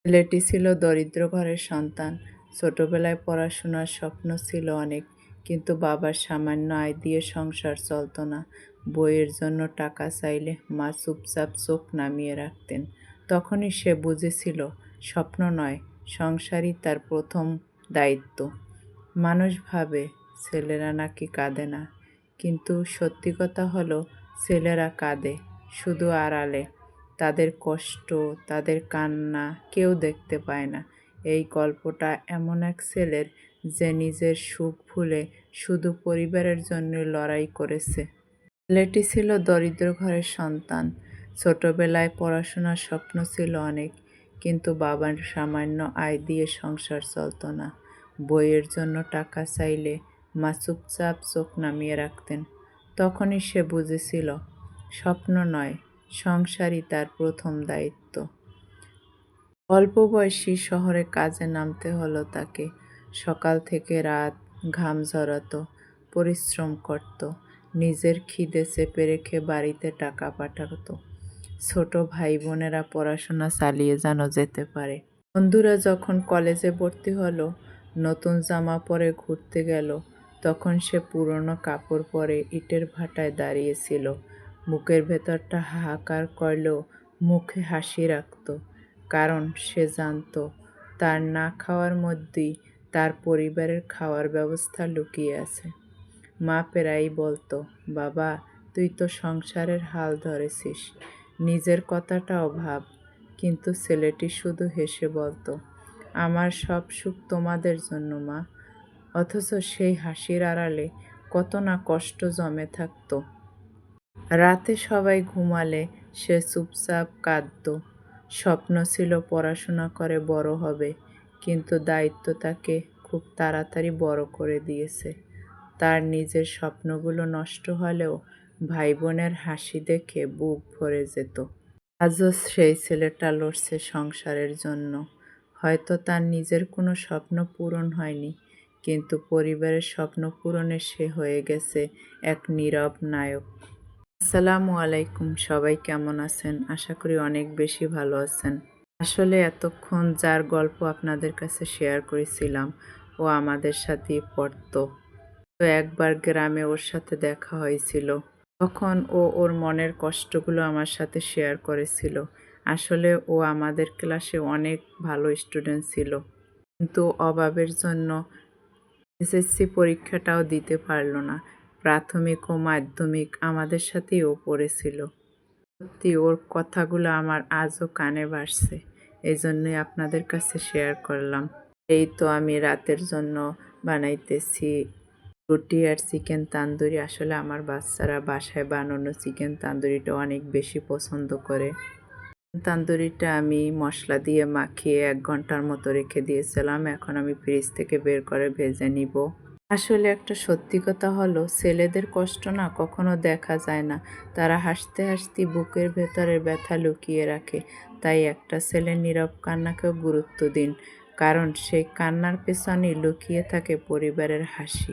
ছেলেটি ছিল দরিদ্র ঘরের সন্তান। ছোটবেলায় পড়াশোনার স্বপ্ন ছিল অনেক, কিন্তু বাবার সামান্য আয় দিয়ে সংসার চলত না। বইয়ের জন্য টাকা চাইলে মা চুপচাপ চোখ নামিয়ে রাখতেন। তখনই সে বুঝেছিল স্বপ্ন নয়, সংসারই তার প্রথম দায়িত্ব। মানুষ ভাবে ছেলেরা নাকি কাঁদে না, কিন্তু সত্যি কথা হলো ছেলেরা কাঁদে, শুধু আড়ালে। তাদের কষ্ট, তাদের কান্না কেউ দেখতে পায় না। এই গল্পটা এমন এক ছেলের, যে নিজের সুখ ভুলে শুধু পরিবারের জন্য লড়াই করেছে। ছেলেটি ছিল দরিদ্র ঘরের সন্তান। ছোটবেলায় পড়াশোনার স্বপ্ন ছিল অনেক, কিন্তু বাবার সামান্য আয় দিয়ে সংসার চলত না। বইয়ের জন্য টাকা চাইলে মা চুপচাপ চোখ নামিয়ে রাখতেন। তখনই সে বুঝেছিল স্বপ্ন নয়, সংসারই তার প্রথম দায়িত্ব। অল্প বয়সী শহরে কাজে নামতে হলো তাকে। সকাল থেকে রাত ঘাম ঝরাতো, পরিশ্রম করত, নিজের খিদে চেপে রেখে বাড়িতে টাকা পাঠাতো। ছোট ভাই বোনেরা পড়াশোনা চালিয়ে যেন যেতে পারে। বন্ধুরা যখন কলেজে ভর্তি হলো, নতুন জামা পরে ঘুরতে গেল, তখন সে পুরনো কাপড় পরে ইটের ভাটায় দাঁড়িয়েছিল। বুকের ভেতরটা হাহাকার করলেও মুখে হাসি রাখত, কারণ সে জানত তার না খাওয়ার মধ্যেই তার পরিবারের খাওয়ার ব্যবস্থা লুকিয়ে আছে। মা প্রায়ই বলতো, বাবা তুই তো সংসারের হাল ধরেছিস, নিজের কথাটাও ভাব। কিন্তু ছেলেটি শুধু হেসে বলতো, আমার সব সুখ তোমাদের জন্য মা। অথচ সেই হাসির আড়ালে কত না কষ্ট জমে থাকতো। রাতে সবাই ঘুমালে সে চুপচাপ কাঁদত। স্বপ্ন ছিল পড়াশোনা করে বড় হবে, কিন্তু দায়িত্ব তাকে খুব তাড়াতাড়ি বড় করে দিয়েছে। তার নিজের স্বপ্নগুলো নষ্ট হলেও ভাই বোনের হাসি দেখে বুক ভরে যেত। আজও সেই ছেলেটা লড়ছে সংসারের জন্য। হয়তো তার নিজের কোনো স্বপ্ন পূরণ হয়নি, কিন্তু পরিবারের স্বপ্ন পূরণে সে হয়ে গেছে এক নীরব নায়ক। আসসালামু আলাইকুম, সবাই কেমন আছেন? আশা করি অনেক বেশি ভালো আছেন। আসলে এতক্ষণ যার গল্প আপনাদের কাছে শেয়ার করেছিলাম, ও আমাদের সাথেই পড়তো। তো একবার গ্রামে ওর সাথে দেখা হয়েছিল। তখন ও ওর মনের কষ্টগুলো আমার সাথে শেয়ার করেছিল। আসলে ও আমাদের ক্লাসে অনেক ভালো স্টুডেন্ট ছিল, কিন্তু অভাবের জন্য এসএসসি পরীক্ষাটাও দিতে পারল না। প্রাথমিক ও মাধ্যমিক আমাদের সাথেই ও পড়েছিল। সত্যি ওর কথাগুলো আমার আজও কানে ভাসছে, এই জন্যই আপনাদের কাছে শেয়ার করলাম। এই তো আমি রাতের জন্য বানাইতেছি রুটি আর চিকেন তান্দুরি। আসলে আমার বাচ্চারা বাসায় বানানো চিকেন তান্দুরিটা অনেক বেশি পছন্দ করে। তান্দুরিটা আমি মশলা দিয়ে মাখিয়ে 1 ঘন্টার মতো রেখে দিয়েছিলাম। এখন আমি ফ্রিজ থেকে বের করে ভেজে নিব। আসলে একটা সত্যি কথা হলো, ছেলেদের কষ্ট না কখনো দেখা যায় না। তারা হাসতে হাসতে বুকের ভেতরের ব্যথা লুকিয়ে রাখে। তাই একটা ছেলের নীরব কান্নাকেও গুরুত্ব দিন, কারণ সেই কান্নার পেছনেই লুকিয়ে থাকে পরিবারের হাসি।